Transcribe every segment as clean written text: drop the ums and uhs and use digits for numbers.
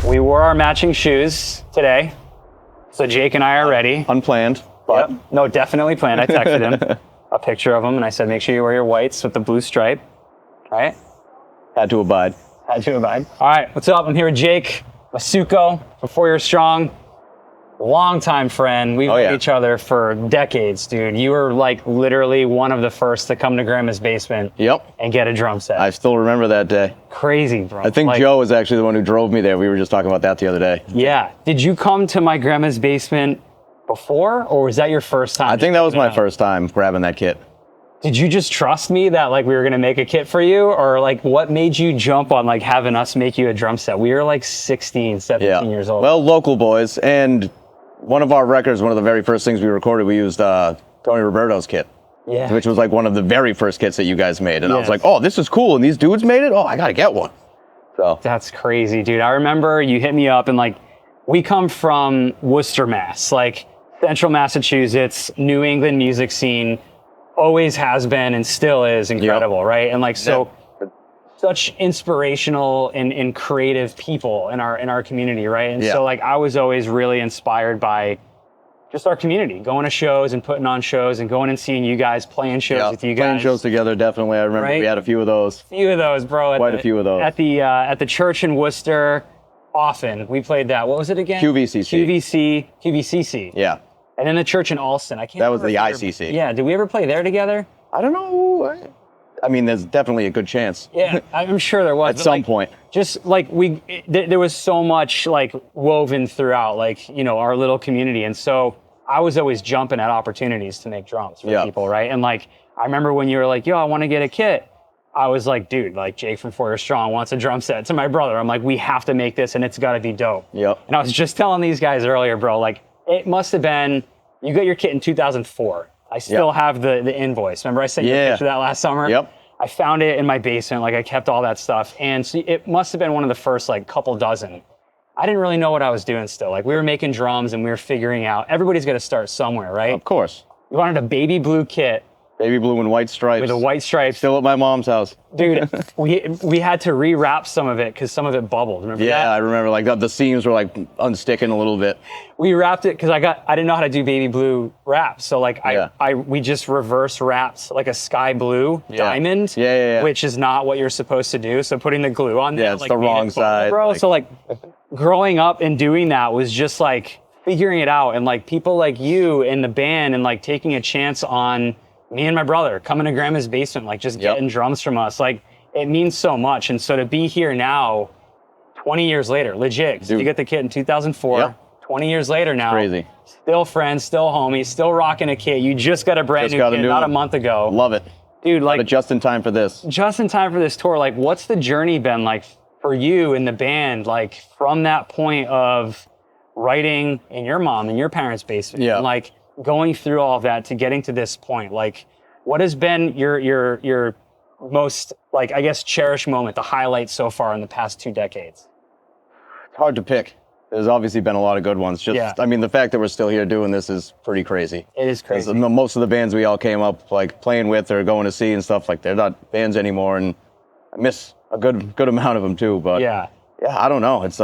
We wore our matching shoes today, so Jake and I are ready. Unplanned, but Yep. No, definitely planned. I texted him a picture of them, and I said, make sure you wear your whites with the blue stripe. Right? had to abide. Had to abide. All right, what's up? I'm here with Jake Massucco from 4 Years Strong. Longtime friend. We've known each other for decades, dude. You were like literally one of the first to come to Grandma's basement and get a drum set. I still remember that day. Crazy, bro. I think Joe was actually the one who drove me there. We were just talking about that the other day. Yeah. Did you come to my grandma's basement before, or was that your first time? I think that was my first time grabbing that kit. Did you just trust me that like we were gonna make a kit for you, or like what made you jump on like having us make you a drum set? We were like 16, 17 years old. Well, local boys, and one of our records, one of the very first things we recorded, we used Tony Roberto's kit. Yeah. Which was like one of the very first kits that you guys made. And I was like, oh, this is cool. And these dudes made it? Oh, I gotta get one. So that's crazy, dude. I remember you hit me up and like, we come from Worcester, Mass, like central Massachusetts, New England music scene, always has been and still is incredible, right? And like, so such inspirational and creative people in our community, right? And so like I was always really inspired by just our community, going to shows and putting on shows and going and seeing you guys, playing shows with you guys. Playing shows together, definitely. I remember we had a few of those. Few of those, bro. Quite a few of those. At the church in Worcester, often we played that. What was it again? QVCC. Yeah. And then the church in Alston. That was the ICC. Yeah. Did we ever play there together? I don't know. I mean, there's definitely a good chance. Yeah, I'm sure there was. At some point. Just like there was so much like woven throughout, like, you know, our little community. And so I was always jumping at opportunities to make drums for people, right? And like, I remember when you were like, yo, I want to get a kit. I was like, dude, like Jake from 4 Years Strong wants a drum set. To my brother, I'm like, we have to make this and it's got to be dope. Yep. And I was just telling these guys earlier, bro, like it must have been, you got your kit in 2004. I still have the invoice. Remember I sent you a picture of that last summer? Yep. I found it in my basement. Like I kept all that stuff. And so it must have been one of the first like couple dozen. I didn't really know what I was doing still. Like we were making drums and we were figuring out, everybody's got to start somewhere, right? Of course. You wanted a baby blue kit. Baby blue and white stripes. With a white stripe. Still at my mom's house. Dude, we had to rewrap some of it because some of it bubbled. Remember that? Yeah, I remember like the seams were like unsticking a little bit. We wrapped it because I didn't know how to do baby blue wraps. So like we just reverse wrapped like a sky blue diamond, which is not what you're supposed to do. So putting the glue on there, it's like, the wrong side. Bro, so like growing up and doing that was just like figuring it out, and like people like you in the band and like taking a chance on me and my brother coming to Grandma's basement, like just getting drums from us. Like it means so much. And so to be here now, 20 years later, legit, you get the kit in 2004, 20 years later now, crazy. Still friends, still homies, still rocking a kit. You just got a brand new kit not a month ago. Love it. Dude, like just in time for this. Just in time for this tour. Like what's the journey been like for you and the band? Like from that point of writing in your mom and your parents' basement, and like going through all of that to getting to this point, like what has been your most, like, I guess, cherished moment, the highlight so far in the past 2 decades? It's hard to pick. There's obviously been a lot of good ones. I mean, the fact that we're still here doing this is pretty crazy. It is crazy. Most of the bands we all came up like playing with or going to see and stuff, like they're not bands anymore, and I miss a good amount of them too. But I don't know. It's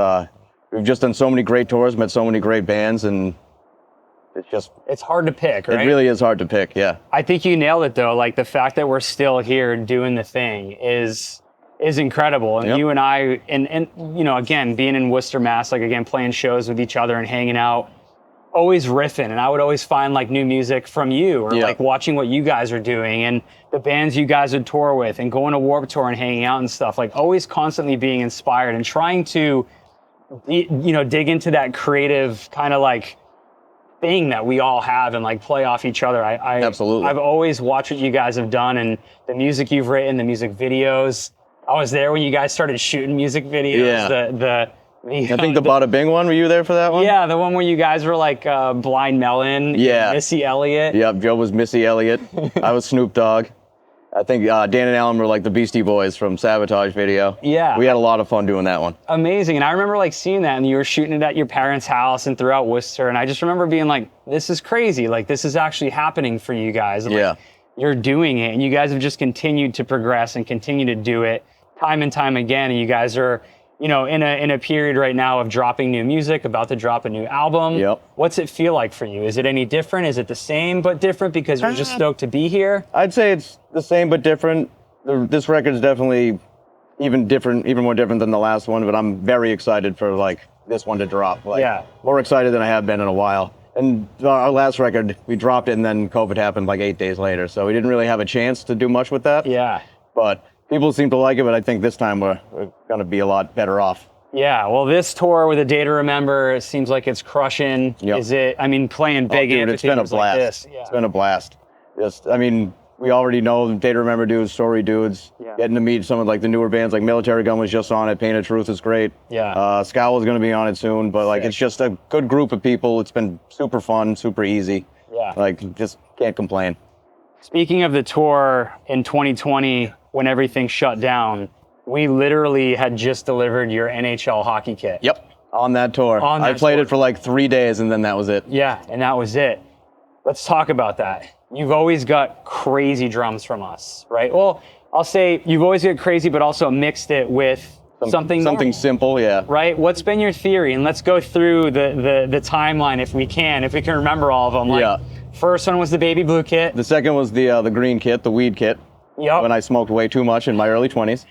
we've just done so many great tours, met so many great bands, and it's hard to pick, right? It really is hard to pick, yeah. I think you nailed it though. Like the fact that we're still here doing the thing is incredible. And you and I, and you know, again, being in Worcester, Mass, like again, playing shows with each other and hanging out, always riffing. And I would always find like new music from you, or like watching what you guys are doing and the bands you guys would tour with and going to Warped Tour and hanging out and stuff, like always constantly being inspired and trying to, you know, dig into that creative kind of like thing that we all have and like play off each other. Absolutely. I've always watched what you guys have done and the music you've written, the music videos. I was there when you guys started shooting music videos. I think the Bada Bing one, were you there for that one? Yeah, the one where you guys were like Blind Melon, Missy Elliott. Yeah, Joe was Missy Elliott. I was Snoop Dogg. I think Dan and Alan were like the Beastie Boys from Sabotage video. Yeah. We had a lot of fun doing that one. Amazing. And I remember like seeing that, and you were shooting it at your parents' house and throughout Worcester. And I just remember being like, this is crazy. Like this is actually happening for you guys. Like, you're doing it, and you guys have just continued to progress and continue to do it time and time again. And you guys are you know, in a period right now of dropping new music, about to drop a new album. Yep. What's it feel like for you? Is it any different? Is it the same but different because you're just stoked to be here? I'd say it's the same but different. This record's definitely even more different than the last one, but I'm very excited for like this one to drop. Like, yeah. More excited than I have been in a while. And our last record, we dropped it and then COVID happened like 8 days later. So we didn't really have a chance to do much with that. Yeah. But people seem to like it, but I think this time we're going to be a lot better off. Yeah, well, this tour with A Day to Remember, it seems like it's crushing. Yep. Is it, I mean, playing big it's been a blast. like this. Yeah. It's been a blast. Just, I mean, we already know Day to Remember dudes, Story dudes. Yeah. Getting to meet some of like the newer bands, like Military Gun was just on it. Pain of Truth is great. Yeah. Scowl is going to be on it soon, but like it's just a good group of people. It's been super fun, super easy. Yeah. Like just can't complain. Speaking of the tour in 2020, when everything shut down, we literally had just delivered your NHL hockey kit. Yep. On that tour. On that I played tour. it for like 3 days and then that was it. Yeah, and that was it. Let's talk about that. You've always got crazy drums from us, right? Well, I'll say you've always got crazy, but also mixed it with something normal, simple, yeah. right? What's been your theory? And let's go through the timeline if we can remember all of them. Like, yeah. First one was the baby blue kit. The second was the green kit, the weed kit. Yep. When I smoked way too much in my early 20s.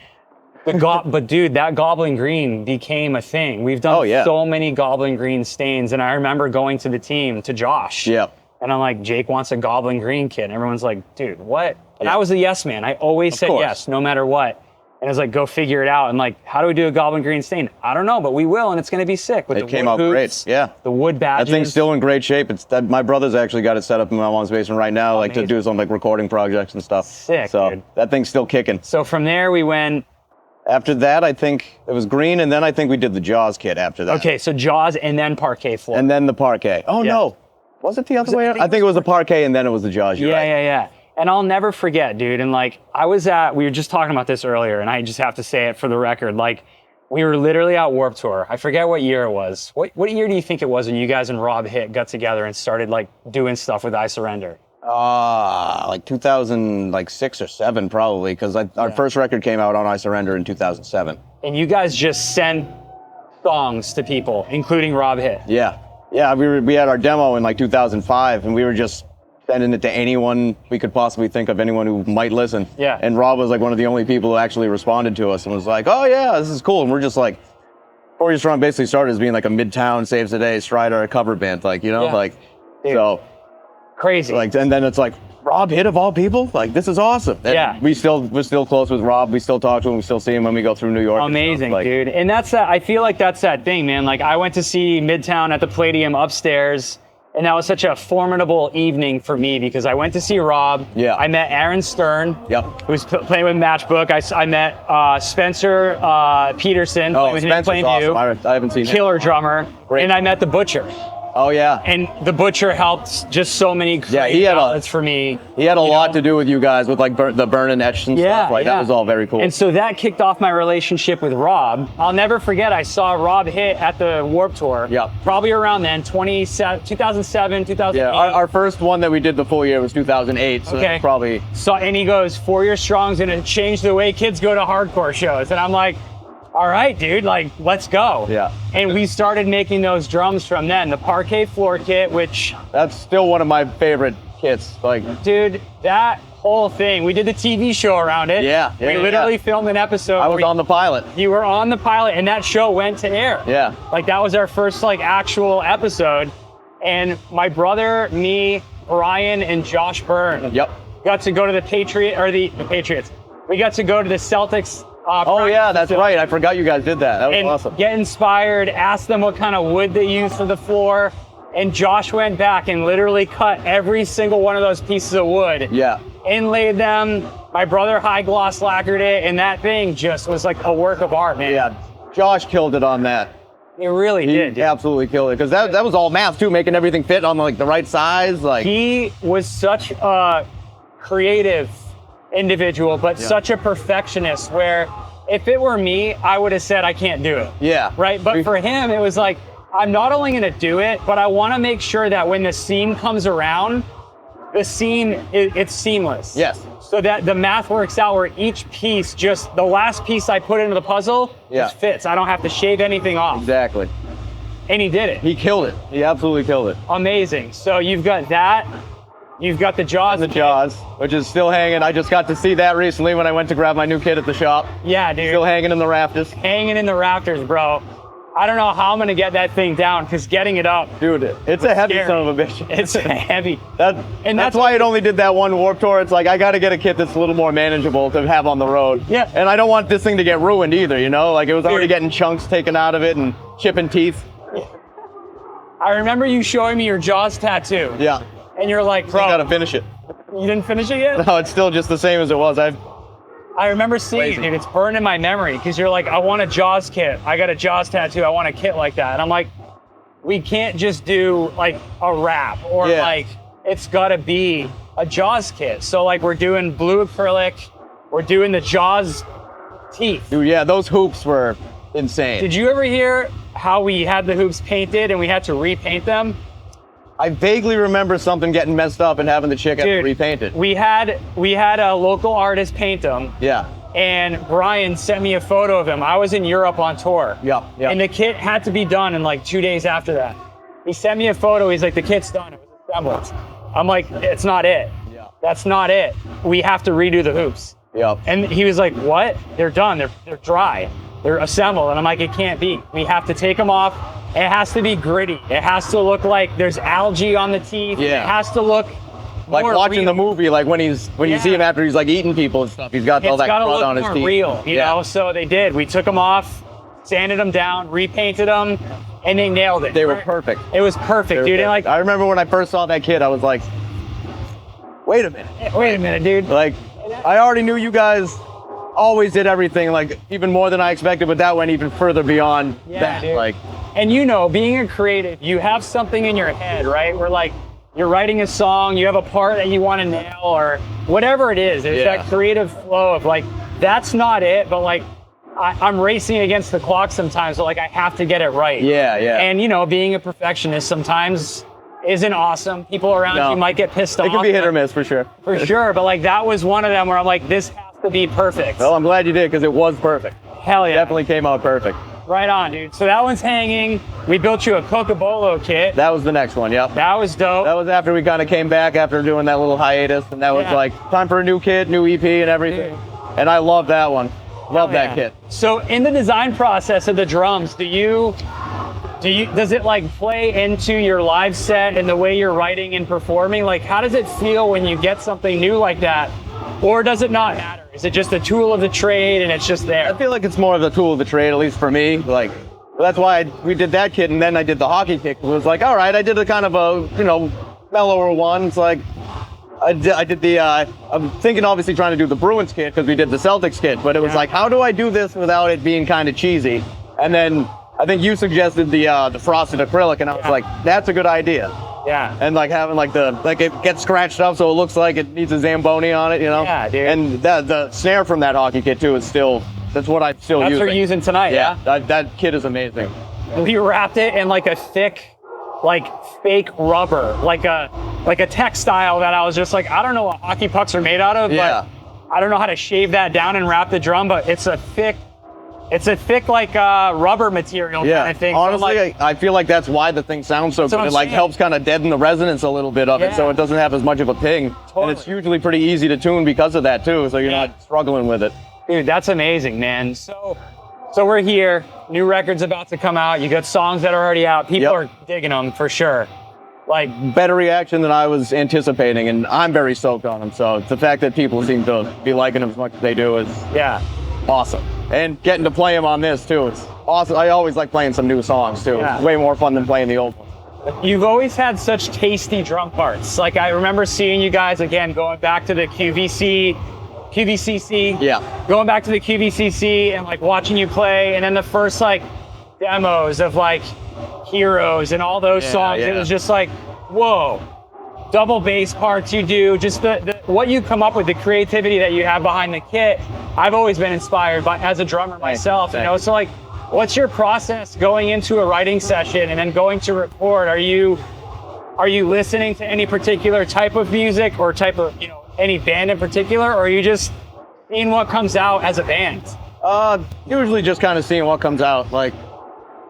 But dude, that goblin green became a thing. We've done so many goblin green stains, and I remember going to the team, to Josh. Yep. And I'm like, Jake wants a goblin green kit. And everyone's like, dude, what? And I was a yes man. I always said yes, no matter what. And it's like, go figure it out. And like, how do we do a goblin green stain? I don't know, but we will, and it's going to be sick. With it came out great, yeah. The wood badges. That thing's still in great shape. My brother's actually got it set up in my mom's basement right now, like to do some like recording projects and stuff. Sick, so dude. That thing's still kicking. So from there we went. After that, I think it was green, and then I think we did the Jaws kit after that. Okay, so Jaws and then parquet floor. And then the parquet. Oh no, was it the other way? I think it was the parquet and then it was the Jaws. Yeah. And I'll never forget, dude. And like, we were just talking about this earlier, and I just have to say it for the record. Like, we were literally at Warped Tour. I forget what year it was. What year do you think it was when you guys and Rob got together and started like doing stuff with I Surrender? Like 2006 or 7 probably, because our first record came out on I Surrender in 2007. And you guys just sent songs to people, including Rob Hitt. Yeah. We had our demo in like 2005, and we were just sending it to anyone we could possibly think of, anyone who might listen. Yeah. And Rob was like one of the only people who actually responded to us and was like, oh yeah, this is cool. And we're just like, 4 Years Strong basically started as being like a Midtown Saves the Day Strider cover band, like, you know, like, dude, so crazy. Like, and then it's like, Rob Hitt of all people? Like, this is awesome. And we're still close with Rob. We still talk to him. We still see him when we go through New York. Amazing, dude. And that's that. I feel like that's that thing, man. Like, I went to see Midtown at the Palladium upstairs, and that was such a formidable evening for me because I went to see Rob. Yeah. I met Aaron Stern, who's playing with Matchbook. I met Spencer Peterson, playing awesome. you. I haven't seen him. Killer drummer. Great. And I met the Butcher. Oh yeah. And the Butcher helped just so many great outlets for me. He had a lot to do with you guys with like the burn and etch and stuff. Like that was all very cool. And so that kicked off my relationship with Rob. I'll never forget, I saw Rob Hitt at the Warped Tour. Yeah. Probably around then, 2007, 2008. Yeah, our first one that we did the full year was 2008. So that's probably. So, and he goes, 4 Year Strong's gonna change the way kids go to hardcore shows. And I'm like, all right, dude, like, let's go. Yeah. And we started making those drums from then. The parquet floor kit, which... That's still one of my favorite kits. Like, dude, that whole thing, we did the TV show around it. We literally filmed an episode. I was on the pilot. You were on the pilot, and that show went to air. Yeah. Like, that was our first, like, actual episode. And my brother, me, Brian, and Josh Byrne got to go to the Patriots. We got to go to the Celtics. Oh yeah, that's right. I forgot you guys did that. That was awesome. Get inspired, ask them what kind of wood they use for the floor. And Josh went back and literally cut every single one of those pieces of wood. Yeah. Inlaid them. My brother high gloss lacquered it, and that thing just was like a work of art, man. Yeah. Josh killed it on that. He really did. He absolutely killed it, because that was all math too, making everything fit on like the right size. Like, he was such a creative individual, but such a perfectionist, where if it were me, I would have said I can't do it. Yeah. Right? But for him, it was like, I'm not only going to do it, but I want to make sure that when the seam comes around, the seam, it's seamless. Yes. So that the math works out where each piece, just the last piece I put into the puzzle, just fits. I don't have to shave anything off. Exactly. And he did it. He killed it. He absolutely killed it. Amazing. So you've got that. You've got the Jaws. The Jaws, which is still hanging. I just got to see that recently when I went to grab my new kit at the shop. Yeah, dude. Still hanging in the rafters. Hanging in the rafters, bro. I don't know how I'm going to get that thing down, because getting it up. Dude, it's a heavy son of a bitch. It's heavy. That's why it only did that one Warped Tour. It's like, I got to get a kit that's a little more manageable to have on the road. Yeah. And I don't want this thing to get ruined either, you know? Like, it was already getting chunks taken out of it and chipping teeth. I remember you showing me your Jaws tattoo. Yeah. And you're like, bro. I got to finish it. You didn't finish it yet? No, it's still just the same as it was. I remember seeing it, dude. It's burned in my memory, because you're like, I want a Jaws kit. I got a Jaws tattoo. I want a kit like that. And I'm like, we can't just do like a wrap or like, it's got to be a Jaws kit. So like, we're doing blue acrylic. We're doing the Jaws teeth. Dude, yeah, those hoops were insane. Did you ever hear how we had the hoops painted and we had to repaint them? I vaguely remember something getting messed up and having the chick have to repaint it. We had a local artist paint them. Yeah. And Brian sent me a photo of him. I was in Europe on tour. Yeah. And the kit had to be done in like 2 days after that. He sent me a photo. He's like, the kit's done. It was assembled. I'm like, it's not it. Yeah. That's not it. We have to redo the hoops. Yep. And he was like, what? They're done. They're dry. They're assembled. And I'm like, it can't be. We have to take them off. It has to be gritty. It has to look like there's algae on the teeth. Yeah. It has to look like more watching real. the movie, like when you see him after he's like eating people and stuff. He's got all that crud on his teeth. It's gotta look more real, you know? So they did. We took them off, sanded them down, repainted them, and they nailed it. They were perfect. It was perfect, dude. And like, I remember when I first saw that kid, I was like, wait a minute, dude. Like, I already knew you guys always did everything, like even more than I expected, but that went even further beyond that. Dude. Like, and you know, being a creative, you have something in your head, right? Where like, you're writing a song, you have a part that you want to nail or whatever it is. There's that creative flow of like, that's not it, but like, I'm racing against the clock sometimes, so like I have to get it right. Yeah. And you know, being a perfectionist sometimes isn't awesome. People around you might get pissed off. It can be hit or miss for sure. For sure, but like that was one of them where I'm like, this has to be perfect. Well, I'm glad you did, because it was perfect. Hell yeah. It definitely came out perfect. Right on, dude. So that one's hanging. We built you a Cocobolo kit. That was the next one, yep. That was dope. That was after we kind of came back after doing that little hiatus, and that was like time for a new kit, new EP and everything. Dude. And I love that one. Love that kit. So in the design process of the drums, does it like play into your live set and the way you're writing and performing? Like, how does it feel when you get something new like that? Or does it not matter? Is it just a tool of the trade and it's just there? I feel like it's more of the tool of the trade, at least for me. Like, that's why we did that kit, and then I did the hockey kit. It was like, all right, I did a kind of a, you know, mellower one. It's like, I did the, I'm thinking obviously trying to do the Bruins kit because we did the Celtics kit, but it was like, how do I do this without it being kind of cheesy? And then I think you suggested the frosted acrylic, and I was like, that's a good idea. Yeah. And like having like it gets scratched up so it looks like it needs a Zamboni on it, you know? Yeah, dude. And the snare from that hockey kit too is that's what I'm still using. That's what you're using tonight, yeah? That kit is amazing. We wrapped it in like a thick, like fake rubber, like a textile that I was just like, I don't know what hockey pucks are made out of, but I don't know how to shave that down and wrap the drum, but it's a thick like rubber material kind of thing. Honestly, so like, I feel like that's why the thing sounds so good. It like helps kind of deaden the resonance a little bit of it, so it doesn't have as much of a ping. Totally. And it's usually pretty easy to tune because of that too, so you're not struggling with it. Dude, that's amazing, man. So we're here. New record's about to come out. You got songs that are already out. People are digging them for sure. Like, better reaction than I was anticipating, and I'm very stoked on them. So the fact that people seem to be liking them as much as they do is awesome. And getting to play them on this too, it's awesome. I always like playing some new songs too. It's way more fun than playing the old ones. You've always had such tasty drum parts. Like, I remember seeing you guys, again, going back to the QVCC. Yeah. Going back to the QVCC and like watching you play, and then the first like demos of like Heroes and all those songs. It was just like, whoa. Double bass parts you do, just the what you come up with, the creativity that you have behind the kit. I've always been inspired by as a drummer myself, you know. So like, what's your process going into a writing session and then going to record? Are you are you listening to any particular type of music or type of, any band in particular, or are you just seeing what comes out as a band? Usually just kind of seeing what comes out. Like,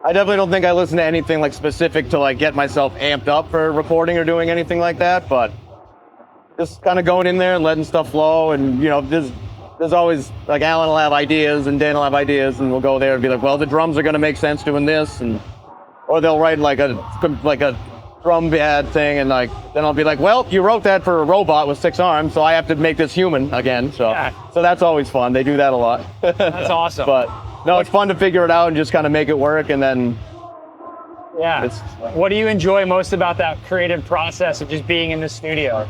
I definitely don't think I listen to anything like specific to like get myself amped up for recording or doing anything like that, but just kind of going in there and letting stuff flow. And there's always like Alan will have ideas and Dan will have ideas, and we'll go there and be like, well, the drums are going to make sense doing this, or they'll write like a drum pad thing, and like then I'll be like, well, you wrote that for a robot with 6 arms, so I have to make this human again. So that's always fun. They do that a lot. That's awesome. But no, it's fun to figure it out and just kind of make it work, and then what do you enjoy most about that creative process of just being in the studio?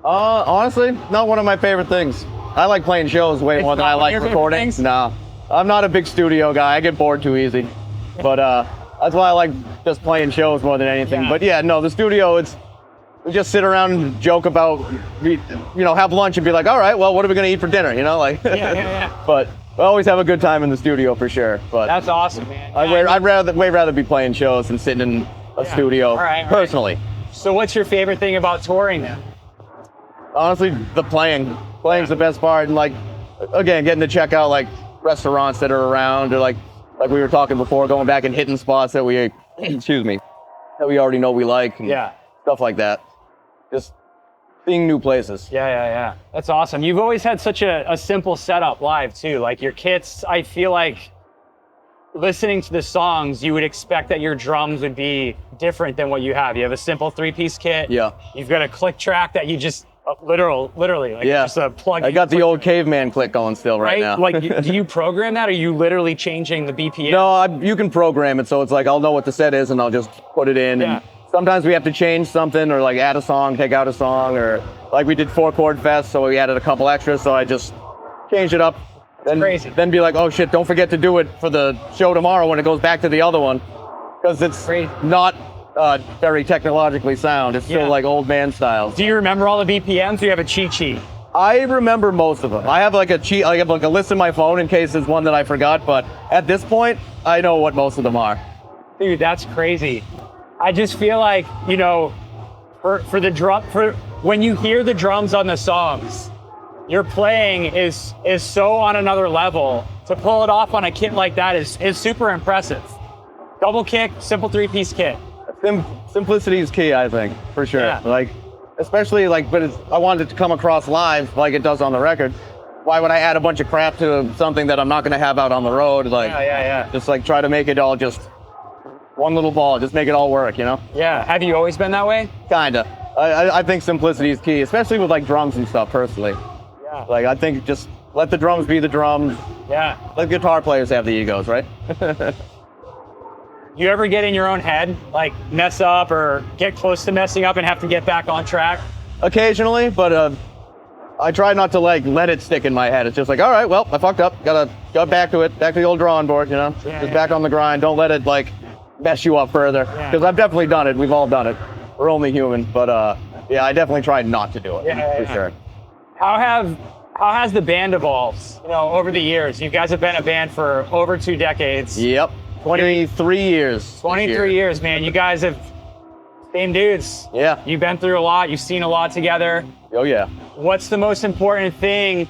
Honestly, not one of my favorite things. I like playing shows way more than I like recording. No, I'm not a big studio guy. I get bored too easy. But that's why I like just playing shows more than anything. But yeah, no, the studio, we just sit around and joke about, have lunch and be like, all right, well, what are we going to eat for dinner? But I always have a good time in the studio for sure. But that's awesome, man. I'd way rather be playing shows than sitting in a studio, personally. So what's your favorite thing about touring then? Honestly, the playing. Playing's the best part, and like, again, getting to check out like restaurants that are around, or like we were talking before, going back and hitting spots that we, that we already know we like, and stuff like that. Just seeing new places. Yeah. That's awesome. You've always had such a simple setup live too. Like your kits, I feel like listening to the songs, you would expect that your drums would be different than what you have. You have a simple 3-piece kit. Yeah. You've got a click track that you just literally, like just a plug. I got the old caveman click going still right now. Like, do you program that, or are you literally changing the BPM? No, you can program it, so it's like I'll know what the set is and I'll just put it in. And sometimes we have to change something, or like add a song, take out a song, or like we did 4-chord fest, so we added a couple extras, so I just changed it up. Then be like, oh shit, don't forget to do it for the show tomorrow when it goes back to the other one, because it's not very technologically sound. It's still like old man style. Do you remember all the BPMs, or do you have a cheat sheet? I remember most of them. I have like I have like a list in my phone in case there's one that I forgot, but at this point, I know what most of them are. Dude, that's crazy. I just feel like, for the drum, when you hear the drums on the songs, your playing is so on another level. To pull it off on a kit like that is super impressive. Double kick, simple 3-piece kit. Simplicity is key, I think, for sure. Yeah. Like, especially like, but I wanted it to come across live like it does on the record. Why would I add a bunch of crap to something that I'm not going to have out on the road? Like, just like try to make it all just one little ball, just make it all work, Yeah. Have you always been that way? Kinda. I think simplicity is key, especially with like drums and stuff. Personally. Yeah. Like, I think just let the drums be the drums. Yeah. Let guitar players have the egos, right? You ever get in your own head, like mess up or get close to messing up and have to get back on track? Occasionally, but I try not to like let it stick in my head. It's just like, all right, well, I fucked up. Gotta go back to it, back to the old drawing board, just back on the grind. Don't let it like mess you up further. Because I've definitely done it. We've all done it. We're only human, but I definitely try not to do it for sure. How has the band evolved? Over the years, you guys have been a band for over 2 decades. Yep. 23 years. 23 years, man. You guys have, same dudes. Yeah. You've been through a lot. You've seen a lot together. Oh, yeah. What's the most important thing,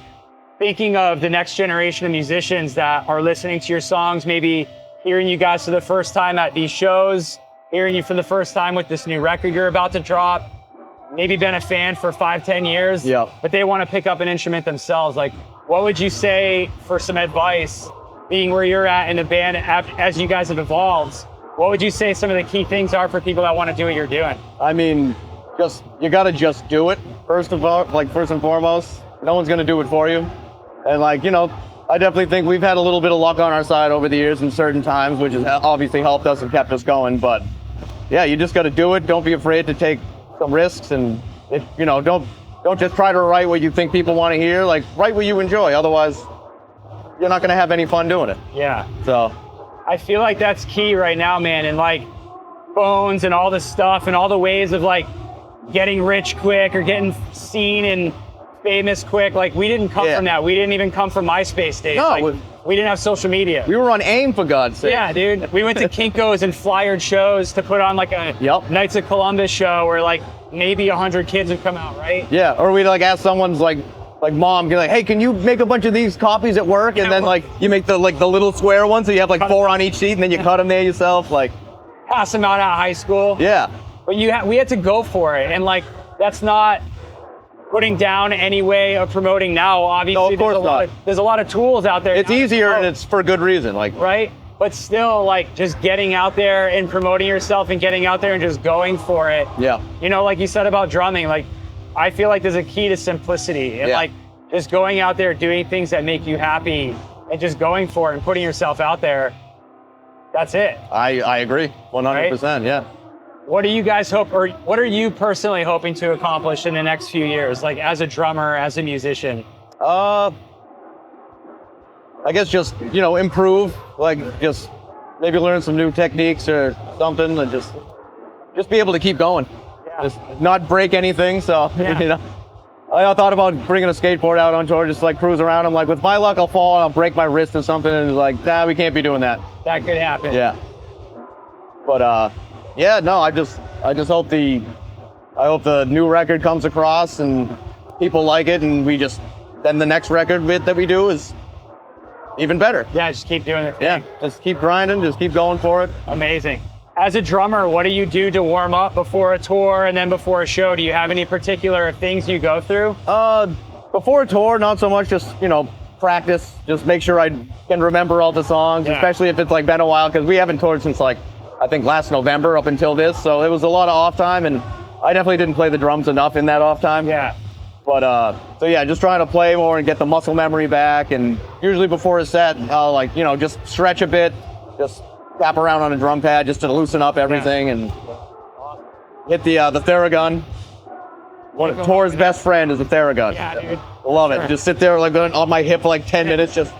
thinking of the next generation of musicians that are listening to your songs, maybe hearing you guys for the first time at these shows, hearing you for the first time with this new record you're about to drop, maybe been a fan for 5-10 years, but they want to pick up an instrument themselves. Like, what would you say for some advice, being where you're at in the band as you guys have evolved? What would you say some of the key things are for people that want to do what you're doing? I mean, you got to just do it. First and foremost, no one's going to do it for you. And I definitely think we've had a little bit of luck on our side over the years in certain times, which has obviously helped us and kept us going. But yeah, you just got to do it. Don't be afraid to take some risks, and don't just try to write what you think people want to hear. Like, write what you enjoy. Otherwise, you're not going to have any fun doing it. Yeah. So I feel like that's key right now, man. And like phones and all this stuff and all the ways of like getting rich quick or getting seen and famous quick. Like, we didn't come from that. We didn't even come from MySpace days. No, like, We didn't have social media. We were on AIM, for God's sake. Yeah, dude. We went to Kinko's and flyered shows to put on like a Knights of Columbus show where like maybe 100 kids would come out, right? Yeah, or we'd like ask someone's like mom, be like, hey, can you make a bunch of these copies at work? And then like you make the little square ones, so you have like 4 on each sheet, and then you cut them there yourself, like. Pass them out of high school. Yeah. But we had to go for it, and like that's not putting down any way of promoting now. Obviously, no, of course there's a lot of tools out there. It's easier, and it's for good reason, like. Right. But still, like, just getting out there and promoting yourself and getting out there and just going for it. Yeah. You know, like you said about drumming, like, I feel like there's a key to simplicity. And, like, just going out there, doing things that make you happy and just going for it and putting yourself out there, that's it. I agree, 100%, right? Yeah. What do you guys hope, or what are you personally hoping to accomplish in the next few years, like, as a drummer, as a musician? I guess just, you know, improve, like just maybe learn some new techniques or something, and just be able to keep going. Yeah. Just not break anything, so, you know. I thought about bringing a skateboard out on tour, just like cruise around. I'm like, with my luck, I'll fall and I'll break my wrist or something, and like, nah, we can't be doing that. That could happen. Yeah. But, yeah, no, I just hope the new record comes across and people like it, and then the next record that we do is even better. Yeah, just keep doing it. Yeah, just keep grinding, just keep going for it. Amazing. As a drummer, what do you do to warm up before a tour and then before a show? Do you have any particular things you go through? Before a tour, not so much, just, you know, practice. Just make sure I can remember all the songs, especially if it's like been a while, because we haven't toured since like, I think last November up until this, so it was a lot of off time, and I definitely didn't play the drums enough in that off time. Yeah. But, so yeah, just trying to play more and get the muscle memory back, and usually before a set, I'll like, you know, just stretch a bit, just tap around on a drum pad just to loosen up everything, and hit the Theragun. One of Tor's best friend is the Theragun. Yeah, dude. Love it. Just sit there like on my hip for like 10 minutes, just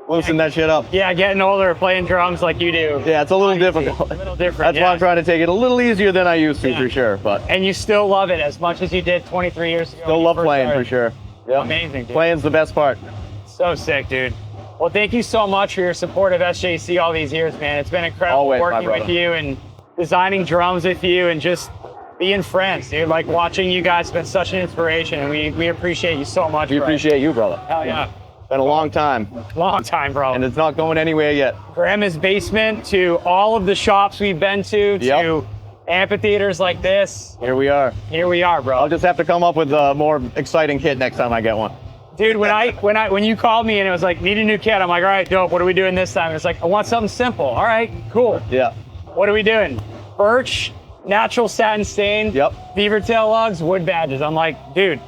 loosen that shit up. Yeah, getting older, playing drums like you do. Yeah, it's a little difficult. A little different. That's why I'm trying to take it a little easier than I used to, for sure. But and you still love it as much as you did 23 years ago. Still love playing, for sure. Yep. Amazing, dude. Playing's the best part. So sick, dude. Well, thank you so much for your support of SJC all these years, man. It's been incredible working with you and designing drums with you and just being friends, dude. Like, watching you guys has been such an inspiration, and we appreciate you so much. We appreciate you, brother. Hell yeah. Been a long time. Long time, bro. And it's not going anywhere yet. Grandma's Basement to all of the shops we've been to amphitheaters like this. Here we are. Here we are, bro. I'll just have to come up with a more exciting kit next time I get one. Dude, when you called me and it was like, need a new kit, I'm like, all right, dope, what are we doing this time? It's like, I want something simple. All right, cool. Yeah. What are we doing? Birch, natural satin stain, beaver tail lugs, wood badges. I'm like, dude,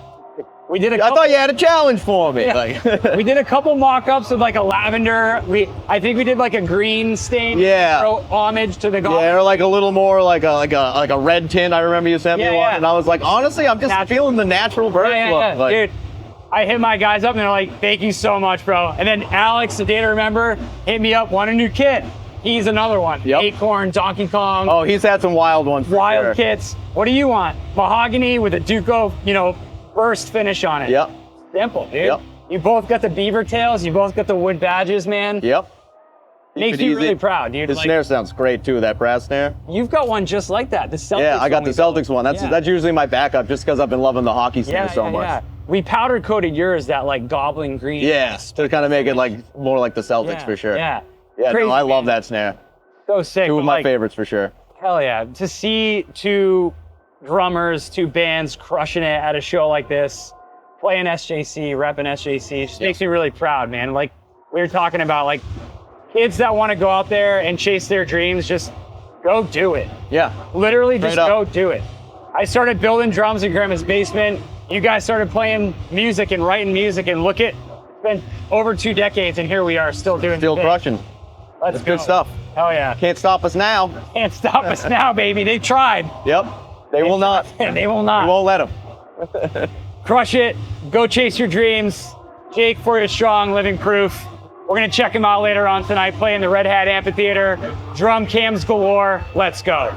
we did a couple, I thought you had a challenge for me. Yeah. Like. We did a couple mock-ups with like a lavender. I think we did like a green stain. Yeah. Homage to the golf. Yeah, or like a little more like a red tint. I remember you sent me one, and I was like, honestly, I'm just feeling the natural birch look. Like, dude, I hit my guys up and they're like, thank you so much, bro. And then Alex, the day to remember, hit me up, want a new kit. He's another one. Acorn, Donkey Kong. Oh, he's had some wild ones. Wild kits. What do you want? Mahogany with a Duco, you know, burst finish on it. Yep. Simple, dude. You both got the beaver tails. You both got the wood badges, man. Yep. Makes you really proud, dude. The snare sounds great too, that brass snare. You've got one just like that. The Celtics. Yeah, I got the Celtics one. That's usually my backup, just because I've been loving the hockey snare so much. Yeah. We powder coated yours that like goblin green. Yeah, to kind of make it like more like the Celtics for sure. Yeah. Yeah, no, I love that snare. So sick. Two of my favorites for sure. Hell yeah. To see two drummers, two bands crushing it at a show like this, playing SJC, repping SJC, just makes me really proud, man. Like we were talking about, like kids that want to go out there and chase their dreams, just go do it. Yeah. Literally just go do it. I started building drums in Grandma's Basement. You guys started playing music and writing music, and look at, it's been over 2 decades and here we are still doing Still crushing. Let's go. Good stuff. Hell yeah. Can't stop us now. Can't stop us now, baby. They've tried. Yep. They will not. They will not. We won't let them. Crush it. Go chase your dreams. Jake, for your strong, living proof. We're going to check him out later on tonight, playing the Red Hat Amphitheater. Drum cams galore. Let's go.